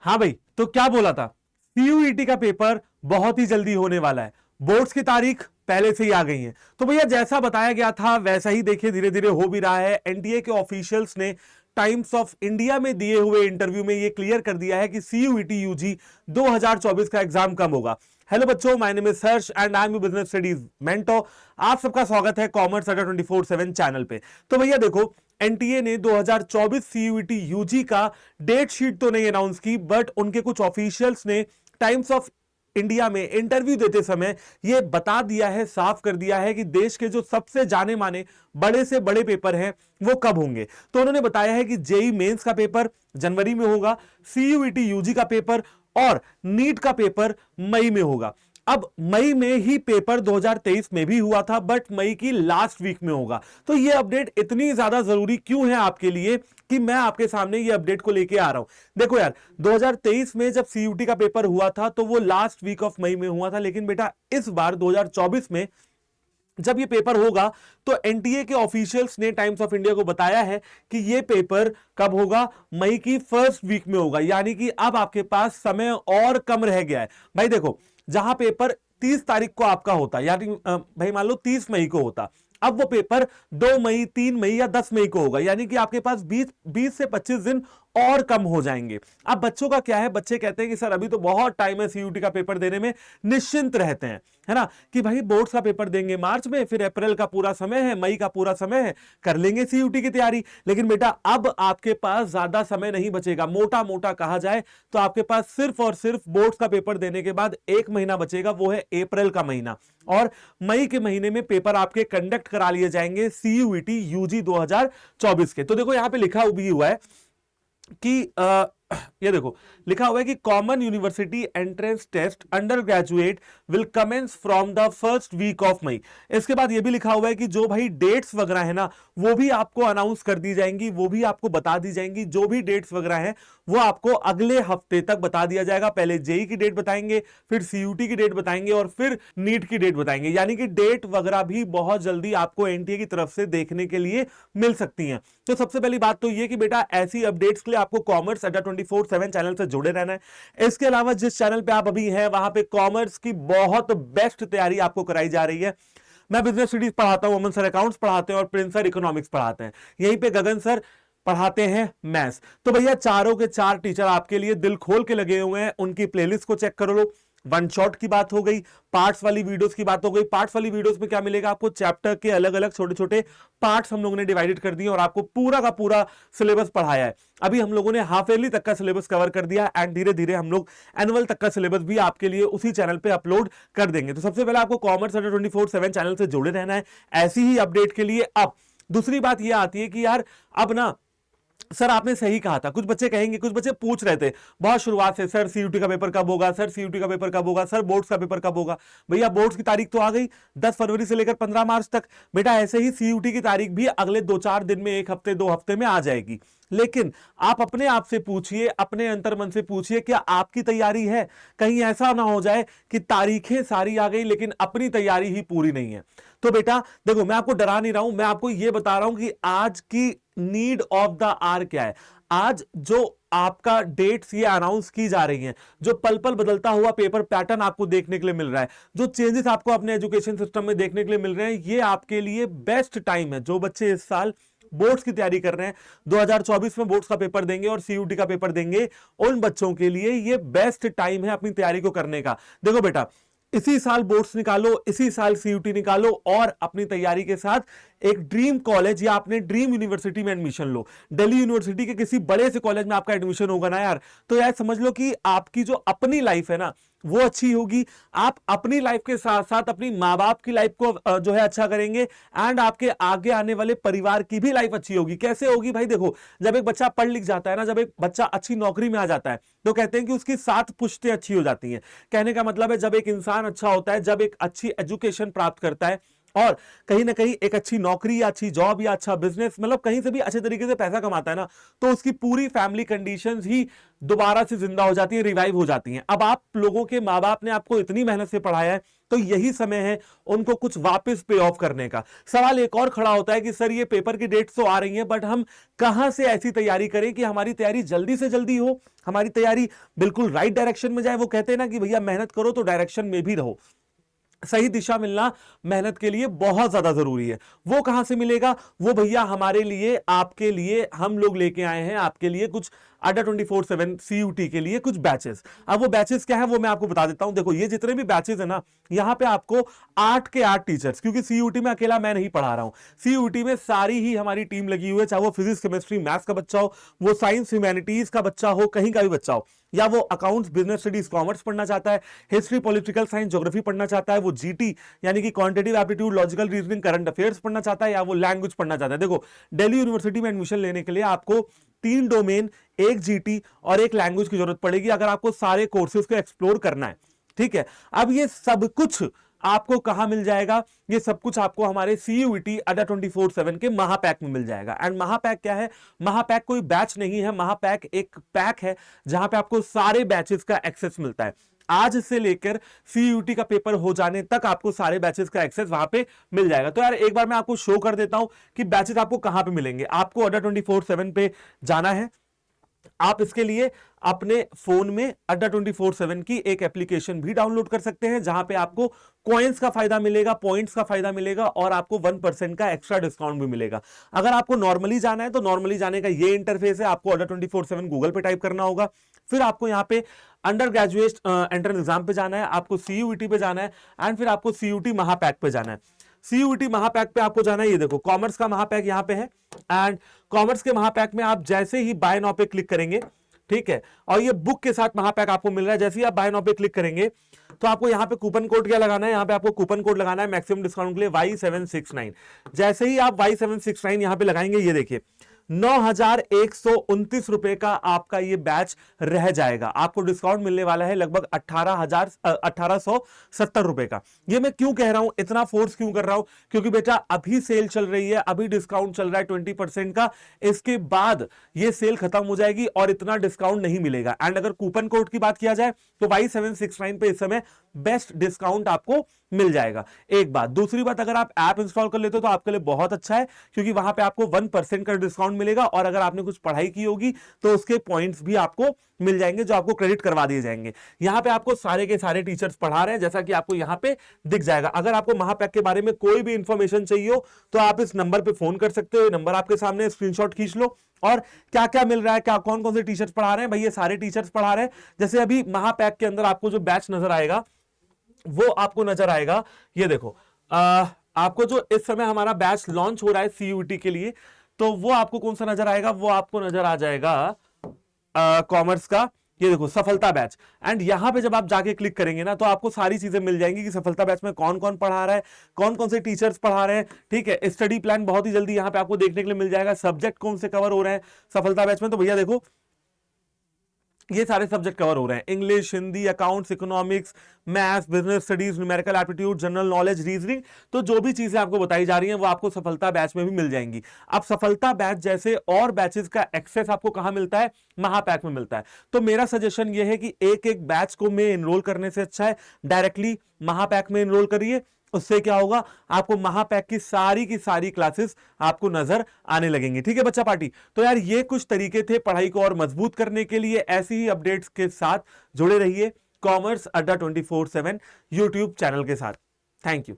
हाँ भाई, तो क्या बोला था? सीयूईटी का पेपर बहुत ही जल्दी होने वाला है। बोर्ड्स की तारीख पहले से ही आ गई है। तो भैया जैसा बताया गया था वैसा ही देखिए धीरे धीरे हो भी रहा है। एनटीए के ऑफिशियल्स ने टाइम्स ऑफ इंडिया में दिए हुए इंटरव्यू में यह क्लियर कर दिया है कि सीयूईटी यूजी 2024 का एग्जाम कब होगा। हेलो बच्चों, my name is Harsh and I am business studies mentor. आप सबका स्वागत है कॉमर्स अड्डा 24/7 चैनल पे। तो भैया देखो, एनटीए ने 2024 सीयूईटी यूजी का डेट शीट तो नहीं अनाउंस की, बट उनके कुछ ऑफिशियल्स ने टाइम्स ऑफ इंडिया में इंटरव्यू देते समय यह बता दिया है, साफ कर दिया है कि देश के जो सबसे जाने माने बड़े से बड़े पेपर हैं वो कब होंगे। तो उन्होंने बताया है कि जेई मेंस का पेपर जनवरी में होगा, सीयूईटी यूजी का पेपर और नीट का पेपर मई में होगा। अब मई में ही पेपर 2023 में भी हुआ था, बट मई की लास्ट वीक में होगा। तो ये अपडेट इतनी ज्यादा जरूरी क्यों है आपके लिए कि मैं आपके सामने ये अपडेट को लेके आ रहा हूं। देखो यार, 2023 में जब सीयूटी का पेपर हुआ था तो वो लास्ट वीक ऑफ मई में हुआ था, लेकिन बेटा इस बार 2024 में जब ये पेपर होगा तो एनटीए के ऑफिशियल्स ने टाइम्स ऑफ इंडिया को बताया है कि ये पेपर कब होगा, मई की फर्स्ट वीक में होगा। यानी कि अब आपके पास समय और कम रह गया है। भाई देखो, जहां पेपर 30 तारीख को आपका होता, यानी भाई मान लो 30 मई को होता, अब वो पेपर 2 मई, 3 मई या 10 मई को होगा। यानी कि आपके पास 20 से 25 दिन और कम हो जाएंगे। अब बच्चों का क्या है, बच्चे कहते हैं कि सर अभी तो बहुत टाइम है सीयूटी का पेपर देने में, निश्चिंत रहते हैं, है ना, कि भाई बोर्ड्स का पेपर देंगे मार्च में, फिर अप्रैल का पूरा समय है, मई का पूरा समय है, कर लेंगे सीयूटी की तैयारी। लेकिन बेटा अब आपके पास ज्यादा समय नहीं बचेगा। मोटा मोटा कहा जाए तो आपके पास सिर्फ और सिर्फ बोर्ड्स का पेपर देने के बाद 1 महीना बचेगा, वो है अप्रैल का महीना। और मई के महीने में पेपर आपके कंडक्ट करा लिए जाएंगे सीयूईटी यूजी 2024 के। तो देखो यहां पे लिखा भी हुआ है कि ये देखो लिखा हुआ है कि common university entrance test under graduate will commence from the first week of May. इसके बाद ये भी लिखा हुआ है कि जो भाई डेट्स वगैरह है ना वो भी आपको अनाउंस कर दी जाएंगी, वो भी आपको बता दी जाएंगी। जो भी डेट्स वगैरह हैं वो आपको अगले हफ्ते तक बता दिया जाएगा। पहले जेई की डेट बताएंगे, फिर सीयूटी की डेट बताएंगे और फिर नीट की डेट बताएंगे। यानी कि डेट वगैरह भी बहुत जल्दी आपको एनटीए की तरफ से देखने के लिए मिल सकती हैं। तो सबसे पहली बात तो ये कि बेटा ऐसी अपडेट्स के लिए आपको कॉमर्स अड्डा 24/7 चैनल से जुड़े रहना है। इसके अलावा जिस चैनल पे आप अभी हैं वहां पे कॉमर्स की बहुत बेस्ट तैयारी आपको कराई जा रही है। मैं बिजनेस स्टडीज पढ़ाता हूं, अमन सर अकाउंट्स पढ़ाते हैं और प्रिंस सर इकोनॉमिक्स पढ़ाते हैं। यहीं पे गगन सर पढ़ाते हैं मैथ्स। तो भैया चारों के चार टीचर आपके लिए दिल खोल के लगे हुए हैं। उनकी प्लेलिस्ट को चेक करो लो। वन शॉट की बात हो गई, पार्ट्स वाली वीडियोस की बात हो गई। पार्ट्स वाली वीडियोस में क्या मिलेगा आपको, चैप्टर के अलग अलग छोटे छोटे पार्ट्स हम लोगों ने डिवाइडेड कर दिए और आपको पूरा का पूरा सिलेबस पढ़ाया है। अभी हम लोगों ने हाफ ईयरली तक का सिलेबस कवर कर दिया एंड धीरे धीरे हम लोग एनुअल तक का सिलेबस भी आपके लिए उसी चैनल पे अपलोड कर देंगे। तो सबसे पहले आपको कॉमर्स अड्डा 24/7 चैनल से जुड़े रहना है ऐसी ही अपडेट के लिए। अब दूसरी बात यह आती है कि यार अब ना सर आपने सही कहा था, कुछ बच्चे कहेंगे, कुछ बच्चे पूछ रहे थे बहुत शुरुआत से, सर सीयूटी का पेपर कब होगा, सर सीयूटी का पेपर कब होगा, सर बोर्ड्स का पेपर कब होगा। भैया बोर्ड्स की तारीख तो आ गई 10 फरवरी से लेकर 15 मार्च तक। बेटा ऐसे ही सीयूटी की तारीख भी अगले 2-4 दिन में, 1 हफ्ते 2 हफ्ते में आ जाएगी। लेकिन आप अपने आप से पूछिए, अपने अंतर मन से पूछिए, क्या आपकी तैयारी है? कहीं ऐसा ना हो जाए कि तारीखें सारी आ गई लेकिन अपनी तैयारी ही पूरी नहीं है। तो बेटा देखो, मैं आपको डरा नहीं रहा हूं, मैं आपको यह बता रहा हूं कि आज की नीड ऑफ द आवर क्या है। आज जो आपका डेट्स ये अनाउंस की जा रही हैं, जो पल पल बदलता हुआ पेपर पैटर्न आपको देखने के लिए मिल रहा है, जो चेंजेस आपको अपने एजुकेशन सिस्टम में देखने के लिए मिल रहे हैं, ये आपके लिए बेस्ट टाइम है। जो बच्चे इस साल बोर्ड्स की तैयारी कर रहे हैं, 2024 में बोर्ड्स का पेपर देंगे और सीयूटी का पेपर देंगे, उन बच्चों के लिए ये बेस्ट टाइम है अपनी तैयारी को करने का। देखो बेटा, इसी साल बोर्ड्स निकालो, इसी साल सीयूटी निकालो और अपनी तैयारी के साथ एक ड्रीम कॉलेज या अपने ड्रीम यूनिवर्सिटी में एडमिशन लो। दिल्ली यूनिवर्सिटी के किसी बड़े से कॉलेज में आपका एडमिशन होगा ना यार, तो यार समझ लो कि आपकी जो अपनी लाइफ है ना वो अच्छी होगी। आप अपनी लाइफ के साथ साथ अपनी माँ बाप की लाइफ को जो है अच्छा करेंगे एंड आपके आगे आने वाले परिवार की भी लाइफ अच्छी होगी। कैसे होगी भाई? देखो, जब एक बच्चा पढ़ लिख जाता है ना, जब एक बच्चा अच्छी नौकरी में आ जाता है तो कहते हैं कि उसकी 7 पुश्तें अच्छी हो जाती हैं। कहने का मतलब है जब एक इंसान अच्छा होता है, जब एक अच्छी एजुकेशन प्राप्त करता है और कहीं ना कहीं एक अच्छी नौकरी या अच्छी जॉब या अच्छा बिजनेस, मतलब कहीं से भी अच्छे तरीके से पैसा कमाता है ना, तो उसकी पूरी फैमिली कंडीशंस ही दोबारा से जिंदा हो जाती है, रिवाइव हो जाती हैं। अब आप लोगों के माँ बाप ने आपको इतनी मेहनत से पढ़ाया है, तो यही समय है उनको कुछ वापस पे ऑफ करने का। सवाल एक और खड़ा होता है कि सर ये पेपर की डेट्स तो आ रही हैं, बट हम कहां से ऐसी तैयारी करें कि हमारी तैयारी जल्दी से जल्दी हो, हमारी तैयारी बिल्कुल राइट डायरेक्शन में जाए। वो कहते हैं ना कि भैया मेहनत करो तो डायरेक्शन में भी रहो। सही दिशा मिलना मेहनत के लिए बहुत ज्यादा जरूरी है। वो कहां से मिलेगा? वो भैया हमारे लिए, आपके लिए हम लोग लेके आए हैं आपके लिए कुछ अड्डा 24/7 सीयूटी के लिए कुछ बैचेस। अब वो बैचेस क्या है वो मैं आपको बता देता हूं। देखो ये जितने भी बैचेस है ना, यहां पे आपको 8 के 8 टीचर्स, क्योंकि सीयूटी में अकेला मैं नहीं पढ़ा रहा हूं, सीयूटी में सारी ही हमारी टीम लगी हुई है, चाहे वो फिजिक्स केमिस्ट्री मैथ्स का बच्चा हो, वो साइंस ह्यूमैनिटीज का बच्चा हो, कहीं का भी बच्चा हो, या वो अकाउंट्स बिजनेस स्टडीज कॉमर्स पढ़ना चाहता है, हिस्ट्री पॉलिटिकल साइंस ज्योग्राफी पढ़ना चाहता है, वो जीटी यानी कि quantitative aptitude logical reasoning current affairs पढ़ना चाहता है, या वो लैंग्वेज पढ़ना चाहता है। देखो दिल्ली यूनिवर्सिटी में एडमिशन लेने के लिए आपको 3 डोमेन, एक जीटी और एक लैंग्वेज की जरूरत पड़ेगी अगर आपको सारे कोर्सेज को एक्सप्लोर करना है। ठीक है, अब ये सब कुछ आपको कहां मिल जाएगा? ये सब कुछ आपको हमारे सीयूईटी अड्डा 24/7 के महापैक में मिल जाएगा। एंड महापैक क्या है? महापैक कोई बैच नहीं है, महापैक एक पैक है जहां पे आपको सारे बैचेस का एक्सेस मिलता है। आज से लेकर सीयूटी का पेपर हो जाने तक आपको सारे बैचेस का एक्सेस वहां पे मिल जाएगा। तो यार एक बार मैं आपको शो कर देता हूं कि बैचेस आपको कहां पे मिलेंगे। आपको अड्डा 24/7 पे जाना है। आप इसके लिए अपने फोन में अड्डा 24/7 की एक एप्लीकेशन भी डाउनलोड कर सकते हैं, जहां पे आपको कॉइन्स का फायदा मिलेगा, पॉइंट्स का फायदा मिलेगा और आपको 1% का एक्स्ट्रा डिस्काउंट भी मिलेगा। अगर आपको नॉर्मली जाना है तो नॉर्मली जाने का ये इंटरफेस है। आपको अड्डा 24/7 गूगल पे टाइप करना होगा, फिर आपको यहाँ पे अंडर ग्रेजुएट एंट्रेंस एग्जाम पे जाना है, आपको सीयूईटी पे जाना है, एंड फिर आपको सीयूटी महापैक पे जाना है। सीयूटी महापैक पे आपको जाना है, ये देखो कॉमर्स का महापैक यहाँ पे है। एंड कॉमर्स के महापैक में आप जैसे ही बाय नाउ पे क्लिक करेंगे, ठीक है, और ये बुक के साथ महापैक आपको मिल रहा है, जैसे ही आप बाय नाउ पे क्लिक करेंगे तो आपको यहाँ पे कूपन कोड क्या लगाना है? यहाँ पे आपको कूपन कोड लगाना है मैक्सिमम डिस्काउंट के लिए Y769। जैसे ही आप Y769 यहाँ पे लगाएंगे, ये देखिए 9,129 रुपए का आपका ये बैच रह जाएगा। आपको डिस्काउंट मिलने वाला है लगभग 18,870 रुपए का। ये मैं क्यों कह रहा हूं, इतना फोर्स क्यों कर रहा हूं? क्योंकि बेटा अभी सेल चल रही है, अभी डिस्काउंट चल रहा है 20% का। इसके बाद ये सेल खत्म हो जाएगी और इतना डिस्काउंट नहीं मिलेगा। एंड अगर कूपन कोड की बात किया जाए तो Y769 पे इस समय बेस्ट डिस्काउंट आपको मिल जाएगा। एक बात, दूसरी बात, अगर आप ऐप इंस्टॉल कर लेते हो तो आपके लिए बहुत अच्छा है, क्योंकि वहां पे आपको 1% का डिस्काउंट मिलेगा और अगर आपने कुछ पढ़ाई की होगी तो उसके पॉइंट्स भी आपको मिल जाएंगे, जो आपको क्रेडिट करवा दिए जाएंगे। यहां पे आपको सारे के सारे टीचर्स पढ़ा रहे हैं, जैसा कि आपको यहां पे दिख जाएगा। अगर आपको महापैक के बारे में कोई भी इंफॉर्मेशन चाहिए हो तो आप इस नंबर पे फोन कर सकते हो। नंबर आपके सामने, स्क्रीनशॉट खींच लो। और क्या क्या मिल रहा है, क्या कौन कौन से टीचर्स पढ़ा रहे हैं? भाई ये सारे टीचर्स पढ़ा रहे हैं। जैसे अभी महापैक के अंदर आपको जो बैच नजर आएगा वो आपको नजर आएगा, ये देखो आपको जो इस समय हमारा बैच लॉन्च हो रहा है सीयूटी के लिए, तो वो आपको कौन सा नजर आएगा? वो आपको नजर आ जाएगा कॉमर्स का, ये देखो सफलता बैच। एंड यहां पे जब आप जाके क्लिक करेंगे ना तो आपको सारी चीजें मिल जाएंगी कि सफलता बैच में कौन कौन पढ़ा रहा है, कौन कौन से टीचर्स पढ़ा रहे हैं। ठीक है, स्टडी प्लान बहुत ही जल्दी यहां पे आपको देखने के लिए मिल जाएगा। सब्जेक्ट कौन से कवर हो रहे हैं सफलता बैच में, तो भैया देखो ये सारे सब्जेक्ट कवर हो रहे हैं, English, Hindi, accounts, economics, maths, business studies, numerical aptitude, general knowledge, reasoning. तो जो भी चीजें आपको बताई जा रही हैं वो आपको सफलता बैच में भी मिल जाएंगी। अब सफलता बैच जैसे और बैचेस का एक्सेस आपको कहां मिलता है? महापैक में मिलता है। तो मेरा सजेशन ये है कि एक एक बैच को में एनरोल करने से अच्छा है डायरेक्टली महापैक में एनरोल करिए। उससे क्या होगा, आपको महापैक की सारी क्लासेस आपको नजर आने लगेंगी। ठीक है बच्चा पार्टी, तो यार ये कुछ तरीके थे पढ़ाई को और मजबूत करने के लिए। ऐसी ही अपडेट्स के साथ जुड़े रहिए कॉमर्स अड्डा 24/7 यूट्यूब चैनल के साथ। Thank you.